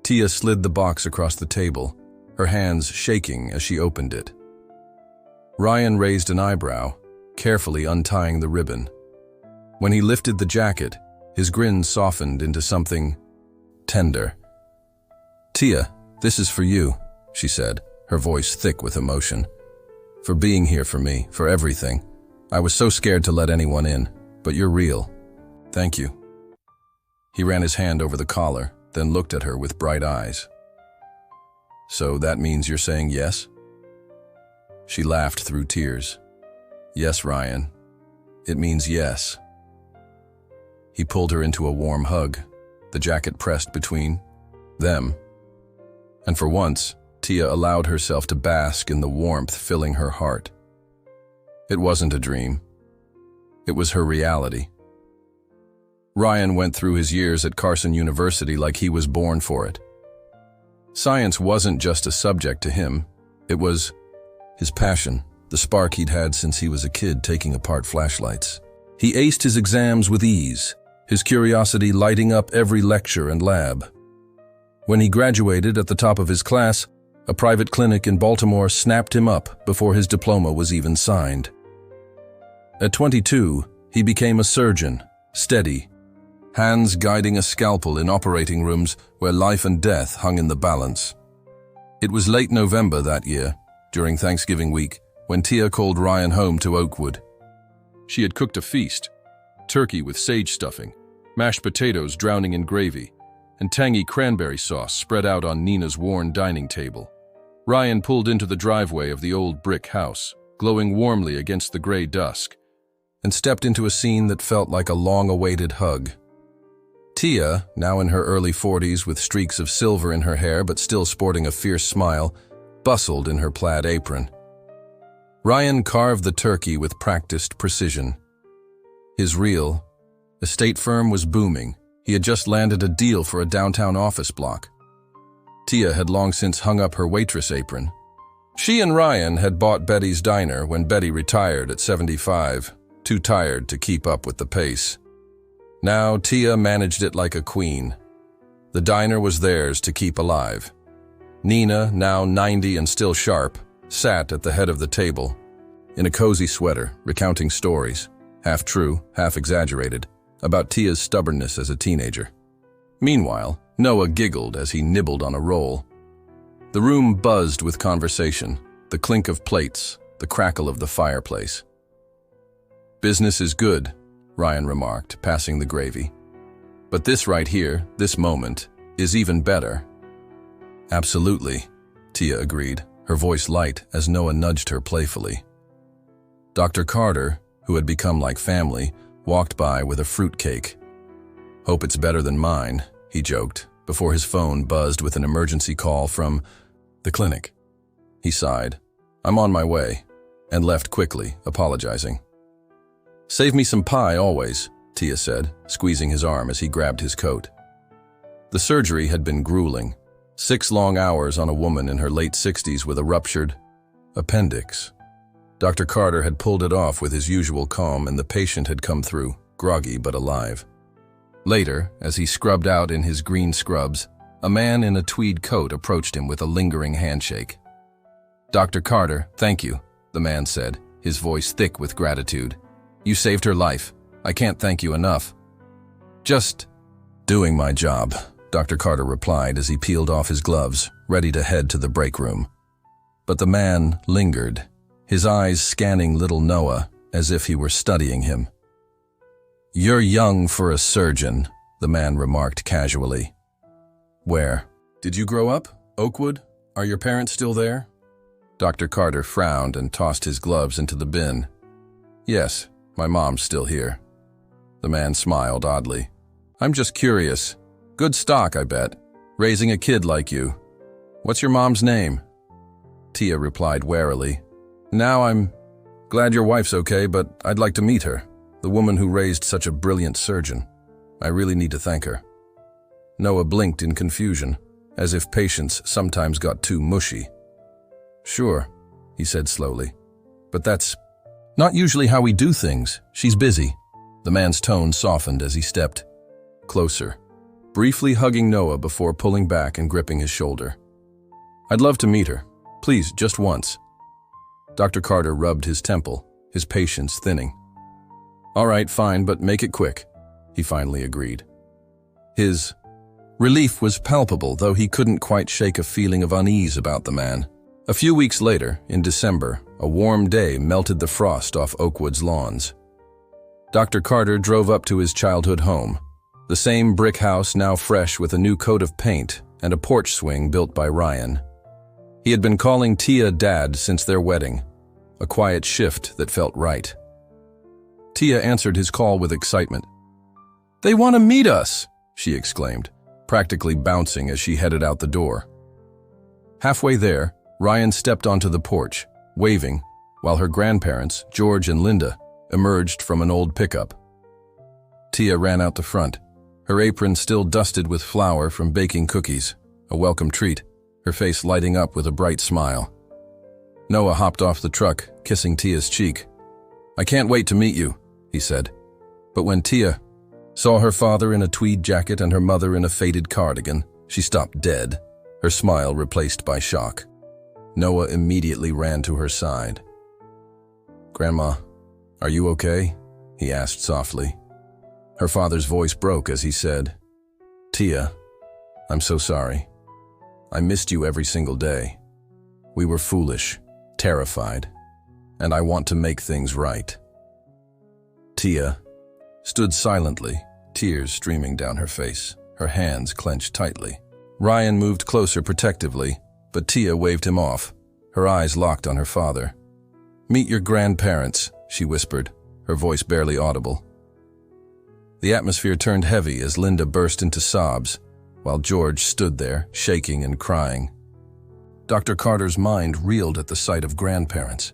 Tia slid the box across the table, her hands shaking as she opened it. Ryan raised an eyebrow, carefully untying the ribbon. When he lifted the jacket, his grin softened into something tender. "Tia, this is for you," she said, her voice thick with emotion. "For being here for me, for everything. I was so scared to let anyone in, but you're real. Thank you." He ran his hand over the collar, then looked at her with bright eyes. "So that means you're saying yes?" She laughed through tears. "Yes, Ryan. It means yes." He pulled her into a warm hug, the jacket pressed between them. And for once, Tia allowed herself to bask in the warmth filling her heart. It wasn't a dream. It was her reality. Ryan went through his years at Carson University like he was born for it. Science wasn't just a subject to him. It was his passion, the spark he'd had since he was a kid taking apart flashlights. He aced his exams with ease, his curiosity lighting up every lecture and lab. When he graduated at the top of his class, a private clinic in Baltimore snapped him up before his diploma was even signed. At 22, he became a surgeon, steady, hands guiding a scalpel in operating rooms where life and death hung in the balance. It was late November that year, during Thanksgiving week, when Tia called Ryan home to Oakwood. She had cooked a feast, turkey with sage stuffing, mashed potatoes drowning in gravy, and tangy cranberry sauce spread out on Nina's worn dining table. Ryan pulled into the driveway of the old brick house, glowing warmly against the gray dusk, and stepped into a scene that felt like a long-awaited hug. Tia, now in her early 40s with streaks of silver in her hair but still sporting a fierce smile, bustled in her plaid apron. Ryan carved the turkey with practiced precision. His real estate firm was booming. He had just landed a deal for a downtown office block. Tia had long since hung up her waitress apron. She and Ryan had bought Betty's diner when Betty retired at 75, too tired to keep up with the pace. Now Tia managed it like a queen. The diner was theirs to keep alive. Nina, now 90 and still sharp, sat at the head of the table, in a cozy sweater, recounting stories, half true, half exaggerated, about Tia's stubbornness as a teenager. Meanwhile, Noah giggled as he nibbled on a roll. The room buzzed with conversation, the clink of plates, the crackle of the fireplace. "Business is good," Ryan remarked, passing the gravy. "But this right here, this moment, is even better." "Absolutely," Tia agreed, her voice light as Noah nudged her playfully. Dr. Carter, who had become like family, walked by with a fruitcake. "Hope it's better than mine," he joked, before his phone buzzed with an emergency call from the clinic. He sighed. "I'm on my way," and left quickly, apologizing. "Save me some pie always," Tia said, squeezing his arm as he grabbed his coat. The surgery had been grueling. 6 long hours on a woman in her late 60s with a ruptured appendix. Dr. Carter had pulled it off with his usual calm, and the patient had come through, groggy but alive. Later, as he scrubbed out in his green scrubs, a man in a tweed coat approached him with a lingering handshake. "Dr. Carter, thank you," the man said, his voice thick with gratitude. "You saved her life. I can't thank you enough." "Just doing my job," Dr. Carter replied as he peeled off his gloves, ready to head to the break room. But the man lingered, his eyes scanning little Noah as if he were studying him. "You're young for a surgeon," the man remarked casually. "Where? Did you grow up? Oakwood? Are your parents still there?" Dr. Carter frowned and tossed his gloves into the bin. "Yes, my mom's still here." The man smiled oddly. "I'm just curious. Good stock, I bet. Raising a kid like you. What's your mom's name?" Tia replied warily. "Now I'm glad your wife's okay, but I'd like to meet her, the woman who raised such a brilliant surgeon. I really need to thank her." Noah blinked in confusion, as if patients sometimes got too mushy. "Sure," he said slowly. "But that's not usually how we do things. She's busy." The man's tone softened as he stepped closer, briefly hugging Noah before pulling back and gripping his shoulder. "I'd love to meet her. Please, just once." Dr. Carter rubbed his temple, his patience thinning. "All right, fine, but make it quick," he finally agreed. His relief was palpable, though he couldn't quite shake a feeling of unease about the man. A few weeks later, in December, a warm day melted the frost off Oakwood's lawns. Dr. Carter drove up to his childhood home, the same brick house now fresh with a new coat of paint and a porch swing built by Ryan. He had been calling Tia Dad since their wedding, a quiet shift that felt right. Tia answered his call with excitement. "They want to meet us!" she exclaimed, practically bouncing as she headed out the door. Halfway there, Ryan stepped onto the porch, waving, while her grandparents, George and Linda, emerged from an old pickup. Tia ran out the front, her apron still dusted with flour from baking cookies, a welcome treat, her face lighting up with a bright smile. Noah hopped off the truck, kissing Tia's cheek. "I can't wait to meet you," he said. But when Tia saw her father in a tweed jacket and her mother in a faded cardigan, she stopped dead, her smile replaced by shock. Noah immediately ran to her side. "Grandma, are you okay?" he asked softly. Her father's voice broke as he said, "Tia, I'm so sorry. I missed you every single day. We were foolish, terrified, and I want to make things right." Tia stood silently, tears streaming down her face, her hands clenched tightly. Ryan moved closer protectively, but Tia waved him off, her eyes locked on her father. "Meet your grandparents," she whispered, her voice barely audible. The atmosphere turned heavy as Linda burst into sobs, while George stood there, shaking and crying. Dr. Carter's mind reeled at the sight of grandparents.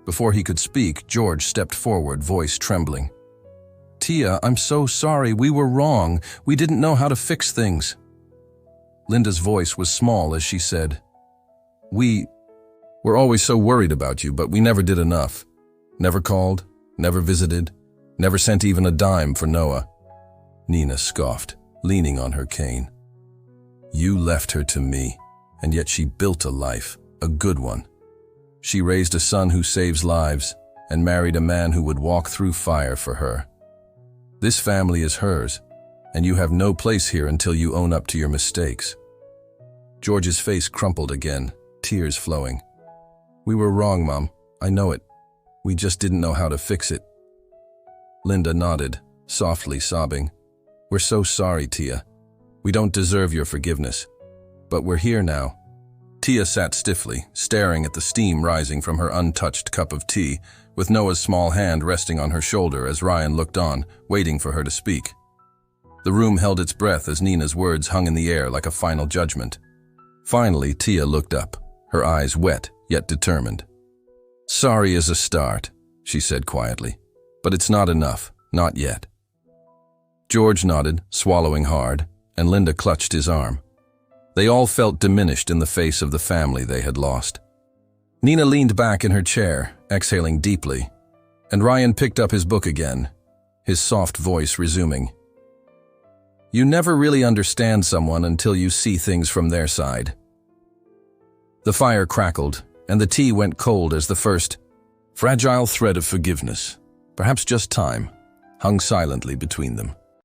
Before he could speak, George stepped forward, voice trembling. "Tia, I'm so sorry. We were wrong. We didn't know how to fix things." Linda's voice was small as she said, "We were always so worried about you, but we never did enough. Never called, never visited, never sent even a dime for Noah." Nina scoffed, leaning on her cane. "You left her to me, and yet she built a life, a good one. She raised a son who saves lives and married a man who would walk through fire for her. This family is hers, and you have no place here until you own up to your mistakes. George's face crumpled again, tears flowing. We were wrong, Mom. I know it. We just didn't know how to fix it. Linda nodded, softly sobbing. We're so sorry, Tia. We don't deserve your forgiveness. But we're here now. Tia sat stiffly, staring at the steam rising from her untouched cup of tea, with Noah's small hand resting on her shoulder as Ryan looked on, waiting for her to speak. The room held its breath as Nina's words hung in the air like a final judgment. Finally, Tia looked up, her eyes wet yet determined. Sorry is a start, she said quietly, but it's not enough, not yet. George nodded, swallowing hard, and Linda clutched his arm. They all felt diminished in the face of the family they had lost. Nina leaned back in her chair, exhaling deeply, and Ryan picked up his book again, his soft voice resuming. You never really understand someone until you see things from their side. The fire crackled, and the tea went cold as the first fragile thread of forgiveness, perhaps just time, hung silently between them.